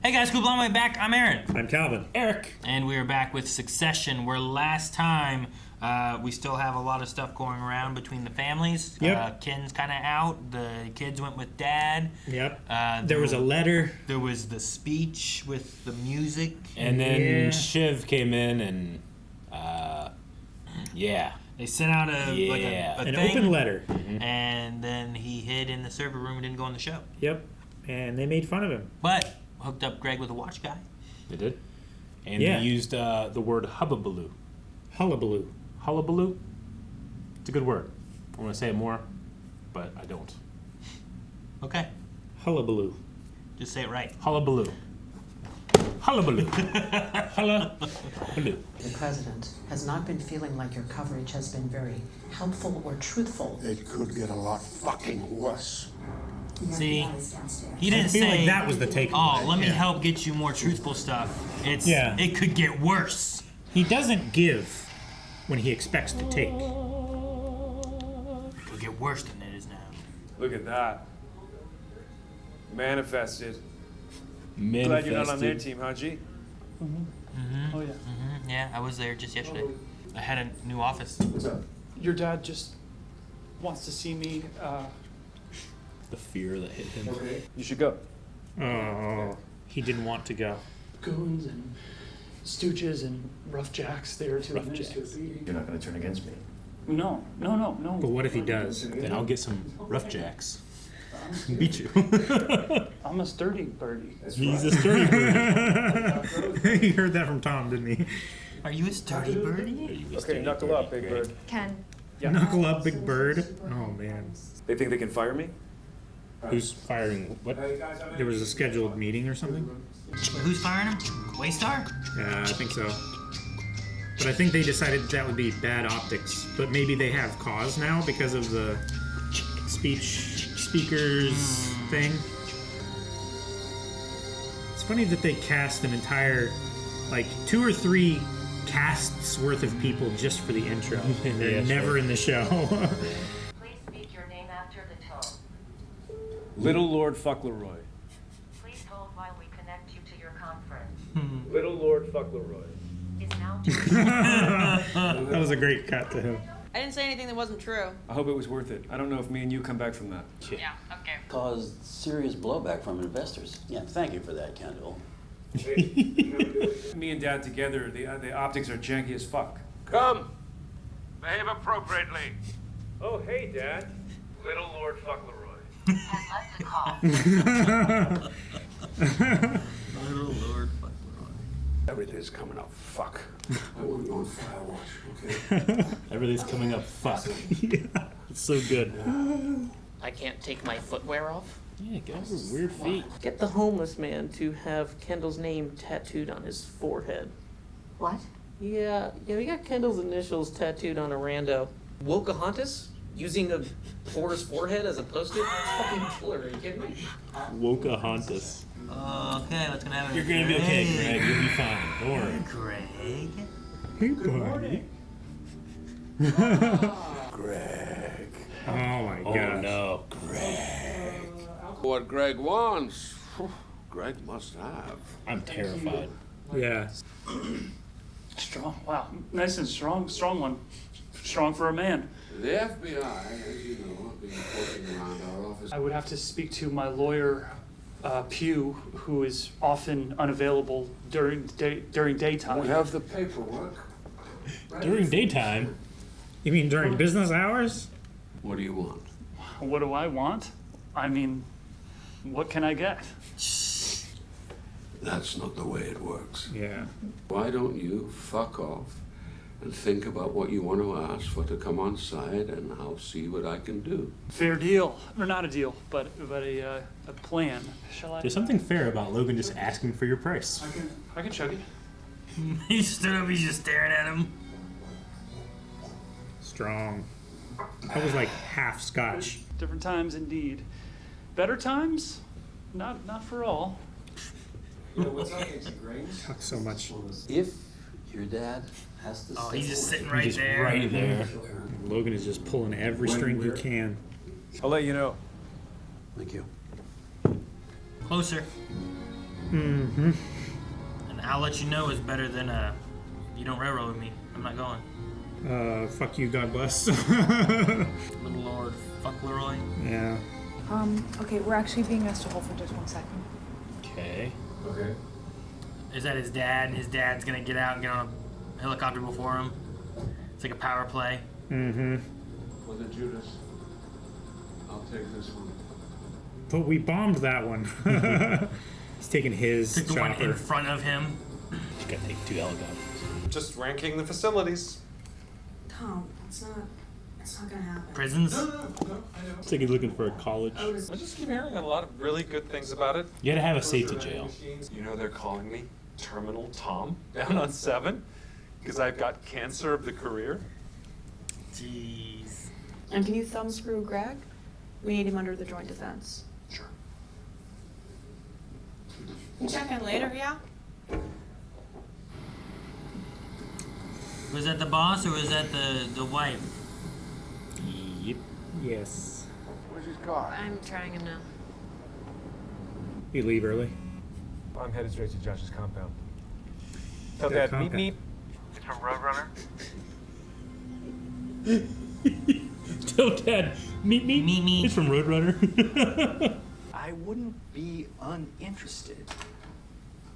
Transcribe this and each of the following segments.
Hey guys, cool blowing my back. I'm Aaron. I'm Calvin. Eric. And we are back with Succession, where last time we still have a lot of stuff going around between the families. Yep. Ken's kind of out. The kids went with Dad. Yep. There was a letter. There was the speech with the music. And then Shiv came in and, They sent out an thing, open letter. And then he hid in the server room and didn't go on the show. Yep. And they made fun of him. But hooked up Greg with a watch guy. They did. And they used the word hubbubaloo. Hullabaloo. Hullabaloo? It's a good word. I want to say it more, but I don't. Okay. Hullabaloo. Just say it right. Hullabaloo. Hullabaloo. Hullabaloo. The president has not been feeling like your coverage has been very helpful or truthful. It could get a lot fucking worse. See, he didn't feel say, like that was the takeaway. let me help get you more truthful stuff. It could get worse. He doesn't give when he expects to take. It could get worse than it is now. Look at that. Manifested. Glad you're not on their team, huh, G? Oh, yeah. Yeah, I was there just yesterday. I had a new office. What's up? Your dad just wants to see me. The fear that hit him. Okay. You should go. Oh, he didn't want to go. Goons and stooges and rough jacks there to administer the beating. You're not going to turn against me. No. But what if he does? Then I'll get some rough jacks. Beat you. I'm a sturdy birdie. He's a sturdy bird. He heard that from Tom, didn't he? Are you a sturdy birdie? Okay, knuckle up, big bird. Ken. Yeah. Knuckle up, big bird. Oh, man. They think they can fire me? Who's firing what? There was a scheduled meeting or something? Who's firing him? Waystar? Yeah, I think so. But I think they decided that would be bad optics. But maybe they have cause now because of the speakers thing. It's funny that they cast an entire, 2 or 3 casts worth of people just for the intro. And they're never in the show. Please speak your name after the tone. Little Lord Fuckleroy. Please hold while we connect you to your conference. Little Lord Fuckleroy. Is now That was a great cut to him. I didn't say anything that wasn't true. I hope it was worth it. I don't know if me and you come back from that. Yeah, okay. Caused serious blowback from investors. Yeah, thank you for that, Kendall. Me and Dad together, the optics are janky as fuck. Come! Behave appropriately. Oh, hey, Dad. Little Lord Fuckleroy. has left the call. Little Lord Everything's coming up. Fuck. I want to go on fire watch, okay? Everything's coming up. Fuck. It's so good. I can't take my footwear off. Yeah, guys with weird feet. Get the homeless man to have Kendall's name tattooed on his forehead. What? Yeah, we got Kendall's initials tattooed on a rando. Wokahontas? Using a whore's forehead as a post-it? That's fucking killer, are you kidding me? Wokahontas. Okay, what's gonna happen? You're gonna be okay, Greg. You'll be fine. Don't worry. Greg? Hey, buddy. Greg. Oh, my God. Oh, no. Greg. What Greg wants, Greg must have. I'm terrified. Yeah. Strong. Wow. Nice and strong. Strong one. Strong for a man. The FBI, as you know, have been poking around our office. I would have to speak to my lawyer, Pugh, who is often unavailable during daytime. We have the paperwork. During daytime? You mean during business hours? What do you want? What do I want? I mean, what can I get? That's not the way it works. Yeah. Why don't you fuck off and think about what you want to ask for to come on site, and I'll see what I can do. Fair deal, or not a deal, but a plan. Shall I? There's something fair about Logan just asking for your price. I can chug it. He stood up, he's just staring at him. Strong. That was like half scotch. Different times indeed. Better times? Not for all. Talk so much. If your dad has to Oh, stay he's just away- sitting right Just there. right there. Logan is just pulling every string he can. I'll let you know. Thank you. Closer. Mm-hmm. And I'll let you know is better than you don't railroad with me. I'm not going. Fuck you, God bless. Little Lord, fuck Leroy. Yeah. Okay, we're actually being asked to hold for just 1 second. Okay. Okay. Is that his dad? His dad's gonna get out and get on a helicopter before him. It's like a power play. Mm-hmm. For the Judas, I'll take this one. But we bombed that one. He's taking his Took the one in chopper. front of him. You gotta take 2 helicopters. Just ranking the facilities. Tom, it's not gonna happen. Prisons. No, I know. It's like he's looking for a college. I just keep hearing a lot of really good things about it. You gotta have a safety jail. You know they're calling me Terminal Tom down on 7 because I've got cancer of the career. Jeez. And can you thumb screw Greg? We need him under the joint defense. Sure. You check in later, yeah? Was that the boss or was that the wife? Yep. Yes. Where's his car? I'm trying him now. You leave early. I'm headed straight to Josh's compound. Tell Their Dad, meet me. It's from Roadrunner. Tell Dad, meet me. Meet me. It's from Roadrunner. I wouldn't be uninterested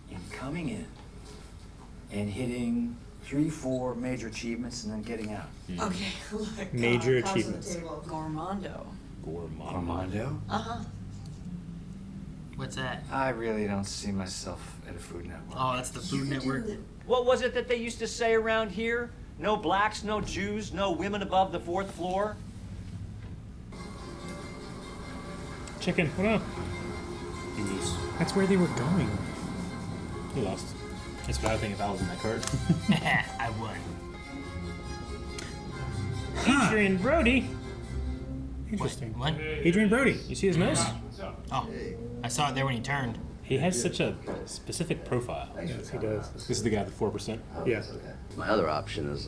in coming in and hitting 3-4 major achievements and then getting out. Okay, look. Major achievements. Gormando. Armando? Uh-huh. What's that? I really don't see myself at a Food Network. Oh, that's the Food Network. What was it that they used to say around here? No blacks, no Jews, no women above the 4th floor? Chicken, what up? You lose. That's where they were going. You lost. That's what I would think if I was in that cart. I won. Adrien Brody. Interesting. What? Adrien Brody. You see his nose? Oh, I saw it there when he turned. He has such a specific profile. Yes, he does. This is the guy with 4%. Yeah. My other option is,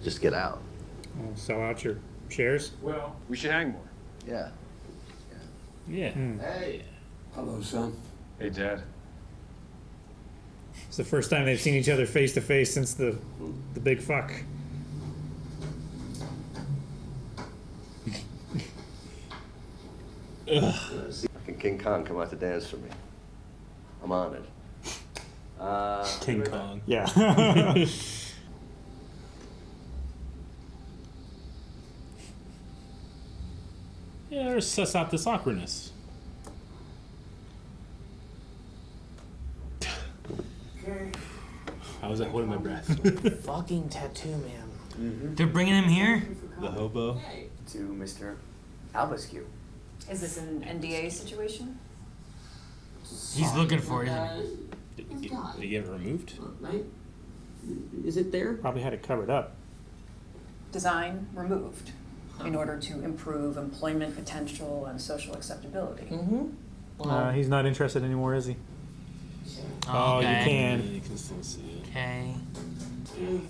just get out. Well, sell out your shares. Well, we should hang more. Yeah. Yeah. Hey. Hello, son. Hey, Dad. It's the first time they've seen each other face to face since the big fuck. Fucking King Kong come out to dance for me. I'm honored. King Kong. Yeah. Yeah, or suss out this awkwardness. I was holding my breath. Fucking tattoo man. They're bringing him here? The hobo. To Mr. Albasque. Is this an NDA situation? He's looking for it, isn't he? Did he get it removed? Is it there? Probably had it covered up. Design removed in order to improve employment potential and social acceptability. Mm-hmm. He's not interested anymore, is he? Oh, you okay. can. You can still see it. Okay.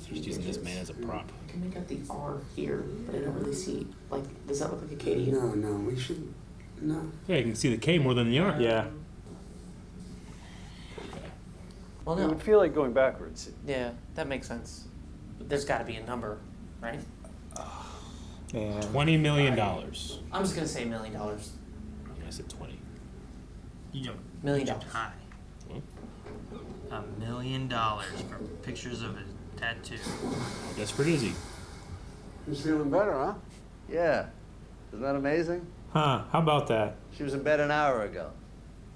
Just using this man as a prop. I can make out the R here, but I don't really see. Like, does that look like a K to you? No, we should. No. Yeah, you can see the K more than the R. Yeah. Well, It no. would feel like going backwards. Yeah, that makes sense. But there's got to be a number, right? And $20 million. I'm just gonna say $1 million. I said 20. You jumped, $1 million. jumped high. $1 million for pictures of his tattoo. Desperate is he? He's feeling better, huh? Yeah. Isn't that amazing? Huh, how about that? She was in bed an hour ago.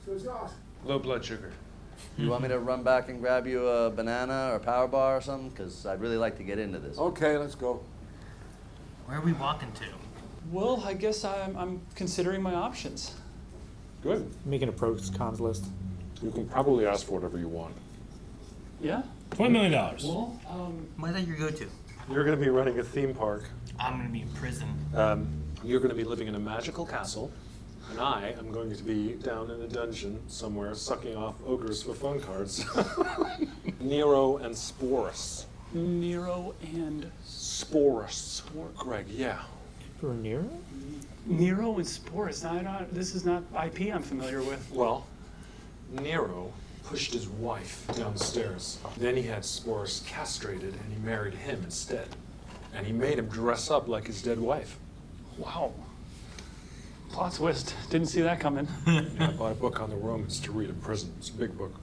So is Josh. Low blood sugar. You want me to run back and grab you a banana or a power bar or something? Because I'd really like to get into this. Okay, let's go. Where are we walking to? Well, I guess I'm considering my options. Good. Making a pros cons list. You can probably ask for whatever you want. Yeah? $20 million. Well, Where's that your go-to? You're going to be running a theme park. I'm gonna be in prison. You're going to be living in a magical castle. And I am going to be down in a dungeon somewhere sucking off ogres for phone cards. Nero and Sporus. Nero and Sporus. Greg, yeah. For Nero? Nero and Sporus. This is not IP I'm familiar with. Well, Nero pushed his wife down the stairs. Then he had Sporus castrated and he married him instead. And he made him dress up like his dead wife. Wow. Plot twist. Didn't see that coming. Yeah, I bought a book on the Romans to read in prison. It's a big book.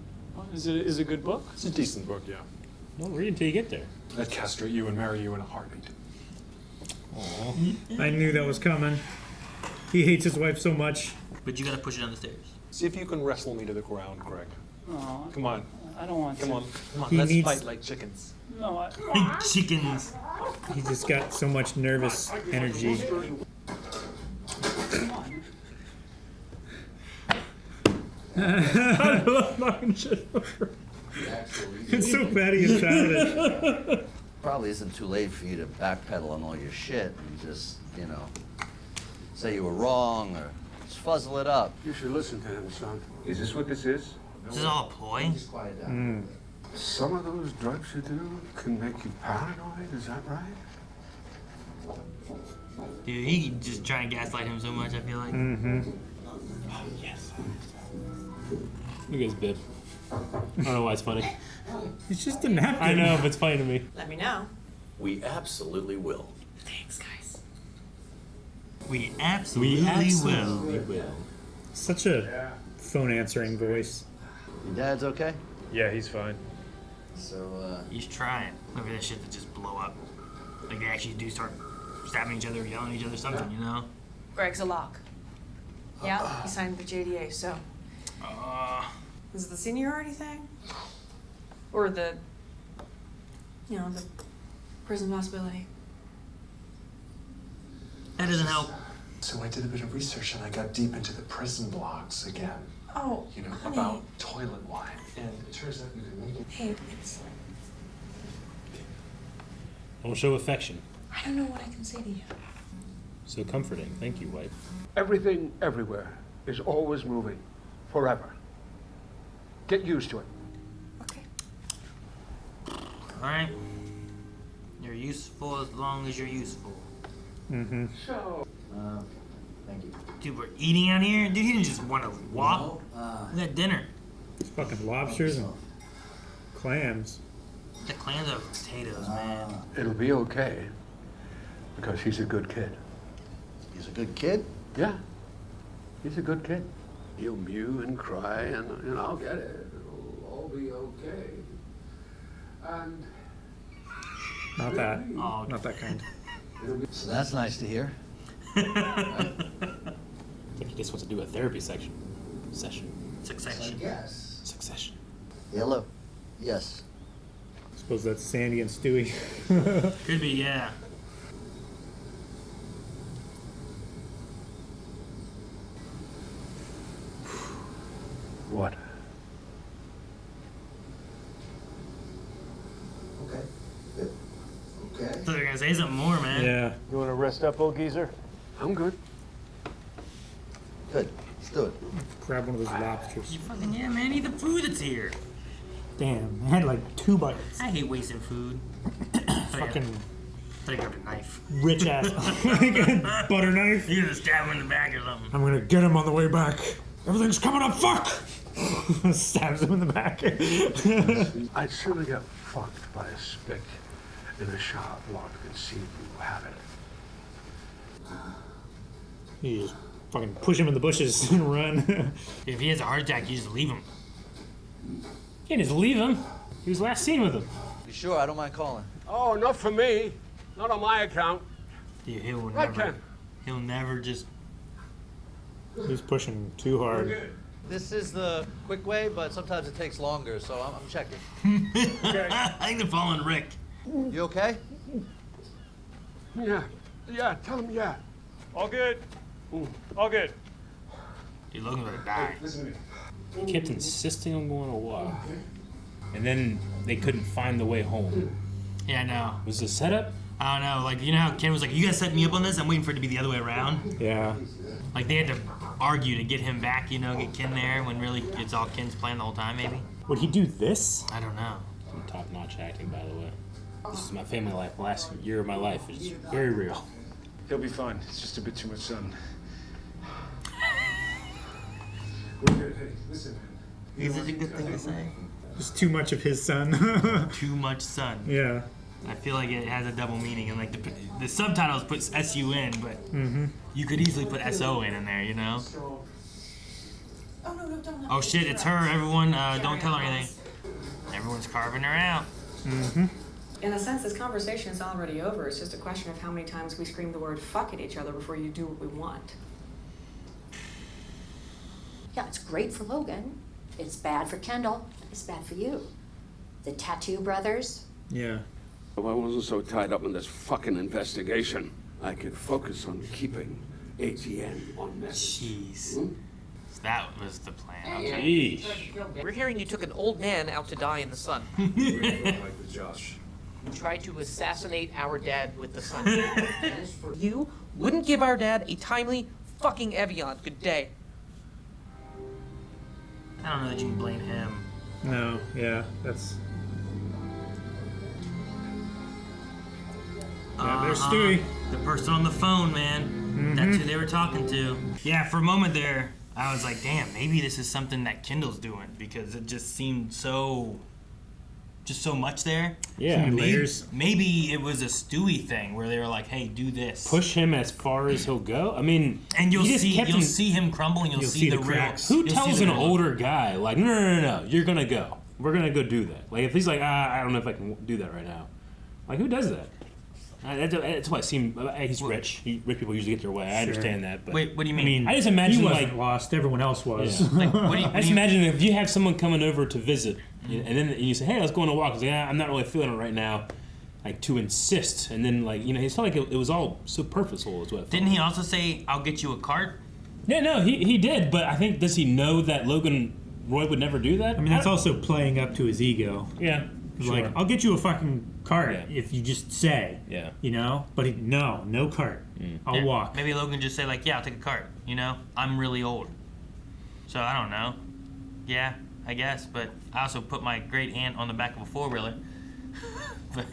Is it a good book? It's a decent book, yeah. Don't read until you get there. I'd castrate you and marry you in a heartbeat. I knew that was coming. He hates his wife so much. But you gotta push it down the stairs. See if you can wrestle me to the ground, Greg. Oh, Come on. I don't want Come to. on. Come on. He Let's needs- fight like chickens. No, Chickens. He's just got so much nervous energy. Come on. I love knocking shit over. It's so petty and childish. Probably isn't too late for you to backpedal on all your shit and just, you know, say you were wrong or just fuzzle it up. You should listen to him, son. Is this what this is? This is all a ploy? Just quiet down. Some of those drugs you do can make you paranoid, is that right? Dude, he just trying to gaslight him so much, I feel like. Mm-hmm. Oh, yes. Look at his bib. I don't know why it's funny. It's just a napkin. I know, but it's funny to me. Let me know. We absolutely will. Thanks, guys. We absolutely will. Such a phone answering voice. Your dad's okay? Yeah, he's fine. So, He's trying. Look at this shit that just blow up. Like they actually do start stabbing each other, yelling at each other, something, you know? Greg's a lock. Yeah, he signed the JDA, so. Is it the seniority thing? Or the, you know, the prison possibility? That doesn't help. So I did a bit of research and I got deep into the prison blogs again. Oh, You know, honey. about toilet wine. And it turns out you can make it. Hey, it's, Don't show affection. I don't know what I can say to you. So comforting. Thank you, wife. Everything, everywhere, is always moving. Forever. Get used to it. Okay. Alright? You're useful as long as you're useful. Mm-hmm. So, thank you. Dude, we're eating out here? Dude, he didn't just want to walk. Look at dinner. It's fucking lobsters and clams. The clams are potatoes, man. it'll be okay. Because he's a good kid. He's a good kid? Yeah. He's a good kid. He'll mew and cry and I'll get it. It'll all be okay. And Not that. Oh, Not that kind. So that's nice to hear. I think he just wants to do a therapy session. Succession. Yes. Succession. Hello. Yes. Suppose that's Sandy and Stewie. Could be, yeah. What? Okay. Good. Okay. So they're gonna say something more, man. Yeah. You want to rest up, old geezer? I'm good. Good. Let's do it. Grab one of those lobsters. You fucking, yeah, man, eat the food that's here. Damn, I had like 2 bites. I hate wasting food. Fucking I grabbed a knife. rich ass butter knife. You gonna stab him in the back or something. I'm gonna get him on the way back. Everything's coming up. Fuck! Stabs him in the back. I'd sooner get fucked by a spick in a shop locked and see you have it. You just fucking push him in the bushes and run. If he has a heart attack, you just leave him. You can't just leave him. He was last seen with him. You sure? I don't mind calling. Oh, not for me. Not on my account. Dude, he'll I never. can. He'll never just. He's pushing too hard. This is the quick way, but sometimes it takes longer, so I'm checking. I think they're following Rick. You okay? Yeah. Yeah, tell him yeah. All good. All good. Dude, Logan's gonna die. Listen to me. He kept insisting on going to walk. And then they couldn't find the way home. Yeah, I know. Was this a setup? I don't know. Like, you know how Ken was like, you guys set me up on this? I'm waiting for it to be the other way around. Yeah. Like, they had to argue to get him back, you know, get Ken there, when really it's all Ken's plan the whole time, maybe? Would he do this? I don't know. Some top-notch acting, by the way. This is my family life. The last year of my life is very real. He'll be fine. It's just a bit too much sun. We're good. Hey, listen, man. Is it a good thing to say? Just too much of his son. Too much sun. Yeah. I feel like it has a double meaning, and like the subtitles put SUN, but you could easily put SON in there, you know? Oh, no, don't. Oh shit, it's her, everyone, don't tell her anything. Everyone's carving her out. In a sense, this conversation is already over. It's just a question of how many times we scream the word fuck at each other before you do what we want. Yeah, it's great for Logan. It's bad for Kendall. It's bad for you. The Tattoo Brothers. Yeah. If I wasn't so tied up in this fucking investigation, I could focus on keeping ATN on message. Jeez. That was the plan. Okay. We're hearing you took an old man out to die in the sun. Josh. You tried to assassinate our dad with the sun. You wouldn't give our dad a timely fucking Evian. Good day. I don't know that you can blame him. No, yeah, that's... Yeah, there's Stewie. The person on the phone, man. That's who they were talking to. Yeah, for a moment there, I was like, damn, maybe this is something that Kendall's doing, because it just seemed so much there. Yeah. Maybe it was a Stewie thing where they were like, hey, do this. Push him as far as he'll go. I mean, and you'll he just kept him- see him crumble, and you'll see the cracks. real. Who tells an older guy like, no, you're gonna go. We're gonna go do that. Like if he's like, I don't know if I can do that right now. Like who does that? That's why it seemed. He's rich. Rich people usually get their way. I understand that. But wait, what do you mean? I just imagine he wasn't like lost. Everyone else was. Yeah. Like, what do you, I just imagine if you have someone coming over to visit, and then you say, "Hey, let's go on a walk." He's like, "I'm not really feeling it right now," like to insist, and then like he felt like it was all so purposeful. Is what. It felt. Didn't he also say, "I'll get you a cart"? Yeah, no, he did, but I think does he know that Roy would never do that? I mean, that's also playing up to his ego. Yeah. Sure. Like, I'll get you a fucking cart if you just say. Yeah. You know? But no cart. I'll walk. Maybe Logan just say like, yeah, I'll take a cart. You know, I'm really old, so I don't know. Yeah, I guess. But I also put my great aunt on the back of a 4-wheeler. But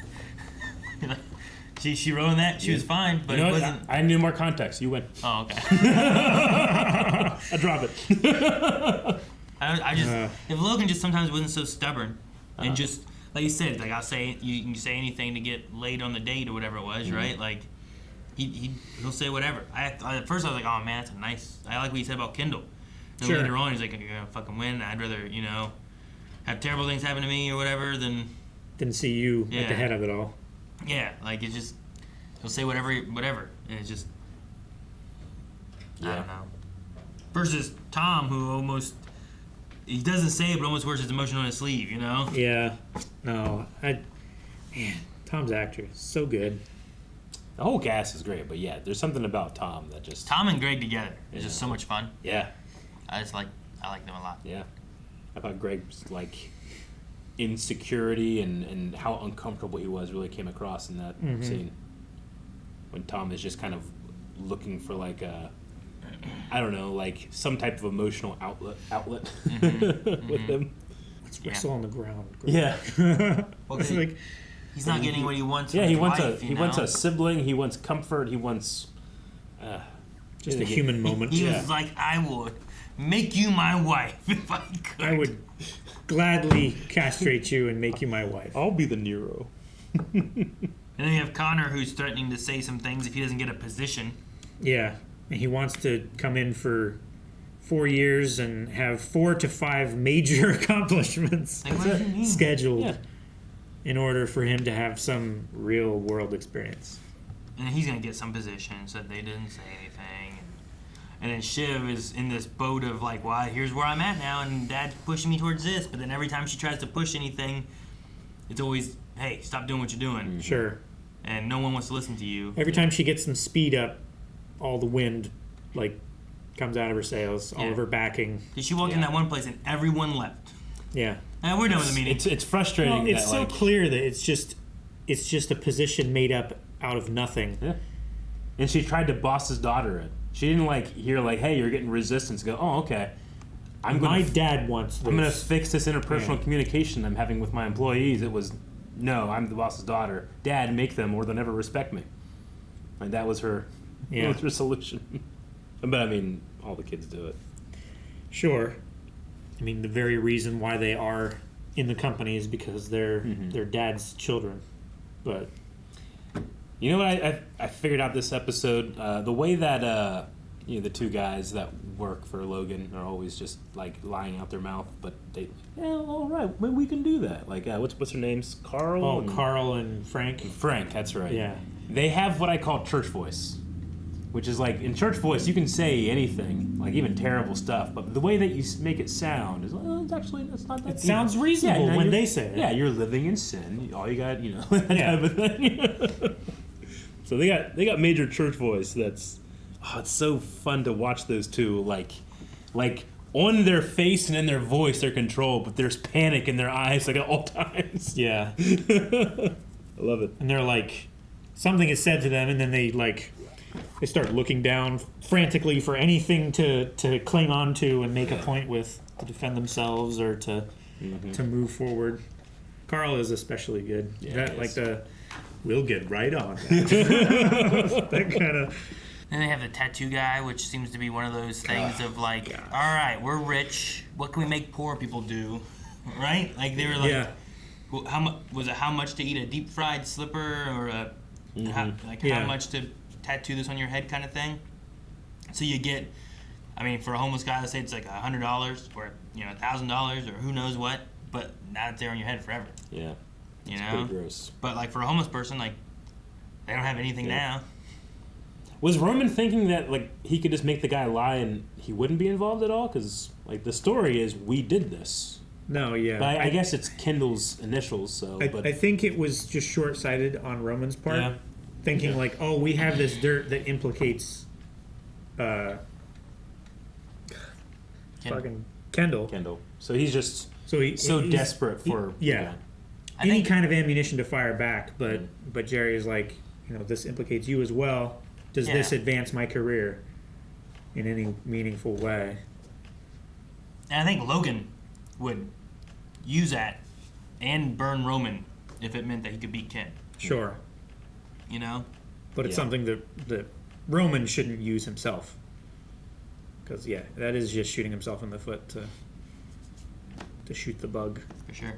she rode that. She was fine, but you know it wasn't. I need more context. You win. Oh, okay. I drop it. I just if Logan just sometimes wasn't so stubborn and just like you said, like I'll say you can say anything to get laid on the date or whatever it was, right? Like he'll say whatever. At first I was like, oh man, that's a nice. I like what you said about Kendall. And Sure. later on he's like, you're gonna fucking win. I'd rather have terrible things happen to me or whatever than see you at the head of it all. Yeah, like it's just he'll say whatever, and it's just I don't know. Versus Tom, who almost. He doesn't say it, but almost wears his emotion on his sleeve, you know? Yeah. No. Man, Tom's actor is so good. The whole cast is great, but yeah, there's something about Tom that just... Tom and Greg together is just so much fun. Yeah. I like them a lot. Yeah. I thought Greg's, like, insecurity and how uncomfortable he was really came across in that scene. When Tom is just kind of looking for, like, I don't know, like some type of emotional outlet with him. Let's wrestle on the ground. Yeah. Well, like, he's not getting what he wants. Yeah, from he his wants wife, he wants a sibling. He wants comfort. He wants just a human moment. He was like, I would make you my wife if I could. I would gladly castrate you and make you my wife. I'll be the Nero. And then you have Connor, who's threatening to say some things if he doesn't get a position. Yeah. And he wants to come in for 4 years and have 4 to 5 major accomplishments scheduled in order for him to have some real world experience. And he's going to get some position, so they didn't say anything. And then Shiv is in this boat of like, well, here's where I'm at now, and Dad's pushing me towards this. But then every time she tries to push anything, it's always, hey, stop doing what you're doing. Sure. And no one wants to listen to you. Every time she gets some speed up, all the wind, like, comes out of her sails, all of her backing. She walked in that one place and everyone left. Yeah. And we're done with the meeting. It's frustrating. Well, it's so clear that it's just a position made up out of nothing. Yeah. And she tried to boss his daughter in. She didn't hear hey, you're getting resistance. Go, oh, okay. My dad wants this. I'm gonna fix this interpersonal communication I'm having with my employees. It was, no, I'm the boss's daughter. Dad, make them or they'll never respect me. And that was her. Yeah. That was her solution. But I mean, all the kids do it. Sure. mean, the very reason why they are in the company is because they're their dad's children. But you know what I figured out this episode? The way that the two guys that work for Logan are always just like lying out their mouth, but they all right, we can do that. Like what's their names? Carl. Carl and Frank. Frank, that's right. Yeah. They have what I call church voice, which is like in church voice you can say anything, like even terrible stuff, but the way that you make it sound is it's not that. It sounds reasonable when they say it. Yeah, you're living in sin. All you got, that type of thing. So they got major church voice. That's it's so fun to watch those two like on their face and in their voice they're controlled, but there's panic in their eyes like at all times. Yeah. I love it. And they're like, something is said to them, and then they start looking down frantically for anything to cling on to and make a point with, to defend themselves or to move forward. Carl is especially good. Yeah, we'll get right on that. That kind of. And they have the tattoo guy, which seems to be one of those things of like, all right, we're rich. What can we make poor people do? Right? Like they were like, well, how much to eat a deep fried slipper or how much to tattoo this on your head kind of thing. So you get, I mean, for a homeless guy, let's say it's like $100 or $1,000 or who knows what, but now it's there on your head forever. Yeah. You it's know? pretty gross. But like for a homeless person, like they don't have anything now. Was Roman thinking that like he could just make the guy lie and he wouldn't be involved at all? Because like the story is we did this. No, yeah. But I guess it's Kendall's initials, so. I think it was just short-sighted on Roman's part, thinking like, oh, we have this dirt that implicates, fucking Kendall. So he's just he's desperate for any kind of ammunition to fire back. But Jerry is like, this implicates you as well. Does this advance my career in any meaningful way? And I think Logan would use that and burn Roman if it meant that he could beat Ken. Sure. But it's something that Roman shouldn't use himself. Because, that is just shooting himself in the foot to shoot the bug. For sure.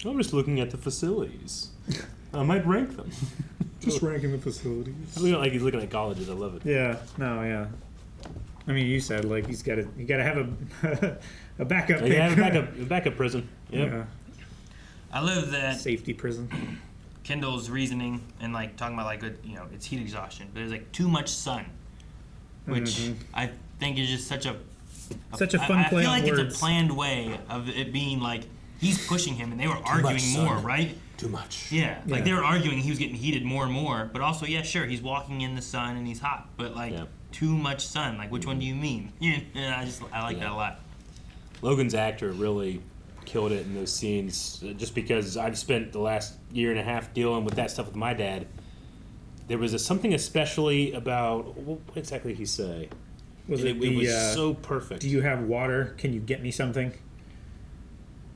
I'm just looking at the facilities. I might rank them. Just ranking the facilities. He's looking like he's looking at colleges. I love it. Yeah. No. Yeah. I mean, you said like you got to have a backup. You have a backup prison. Yep. Yeah. I love that safety prison. Kendall's reasoning and like talking about like it's heat exhaustion, but it's like too much sun, which I think is just such a fun play I feel on like words. it's a planned way of it being like he's pushing him and they were arguing more, right? Too much. Yeah, like they were arguing, he was getting heated more and more, but also sure, he's walking in the sun and he's hot, but like too much sun. Like which one do you mean? I like that a lot. Logan's actor really killed it in those scenes, just because I've spent the last year and a half dealing with that stuff with my dad. There was something especially about what exactly did he say? It was so perfect. Do you have water? Can you get me something?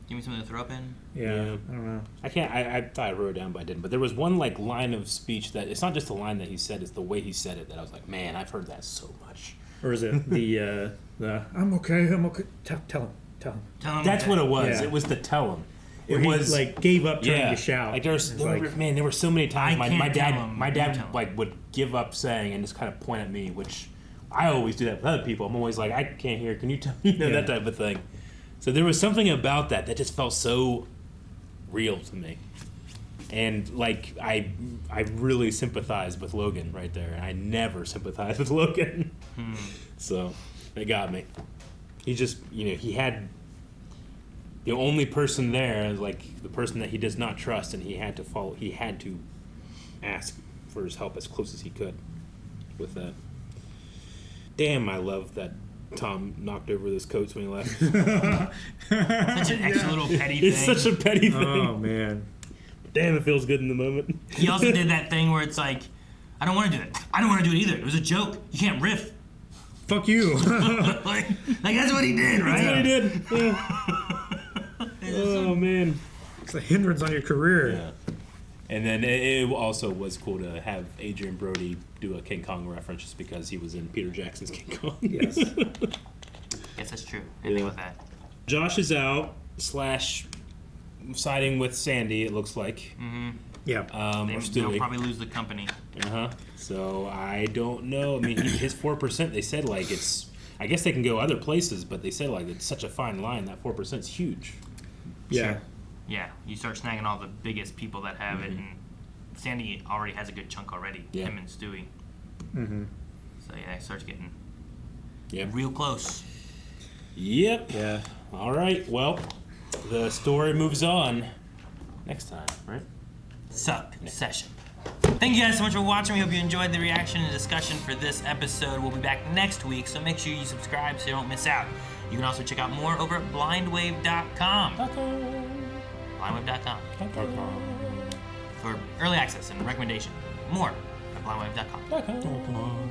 Give me something to throw up in? Yeah. I don't know. I can't. I thought I wrote it down, but I didn't. But there was one like line of speech that it's not just the line that he said; it's the way he said it that I was like, man, I've heard that so much. Or is it the I'm okay. Tell him. That's what it was. Yeah. It was the tell him. It was like gave up trying to shout. Like there were so many times my dad like would give up saying and just kind of point at me, which I always do that with other people. I'm always like, I can't hear. Can you tell me? That type of thing. So there was something about that just felt so real to me, and like I really sympathized with Logan right there, and I never sympathized with Logan. So it got me. He just he had the only person there, like the person that he does not trust, and he had to follow. He had to ask for his help as close as he could with that. Damn, I love that Tom knocked over those coats when he left. Such an extra little petty thing. It's such a petty thing. Oh man. Damn, it feels good in the moment. He also did that thing where it's like, I don't want to do it. I don't want to do it either. It was a joke. You can't riff. Fuck you. like that's what he did, right? That's what he did. Yeah. Oh man. It's a hindrance on your career. Yeah. And then it also was cool to have Adrien Brody do a King Kong reference just because he was in Peter Jackson's King Kong. Yes. Yes, that's true. Anything with that. Josh is out / siding with Sandy. It looks like. Mm-hmm. Yeah. They'll probably lose the company. So I don't know. I mean, his 4%. They said like it's. I guess they can go other places, but they said like it's such a fine line. That 4% is huge. Yeah. Yeah. You start snagging all the biggest people that have it, and Sandy already has a good chunk already. Yeah. Him and Stewie. Mm-hmm. So yeah, it starts getting Yep. real close. Yep. Yeah. All right. Well, the story moves on next time, right? Suck session. Thank you guys so much for watching. We hope you enjoyed the reaction and discussion for this episode. We'll be back next week, so make sure you subscribe so you don't miss out. You can also check out more over at blindwave.com. Blindwave.com. For early access and recommendation. More at blindwave.com.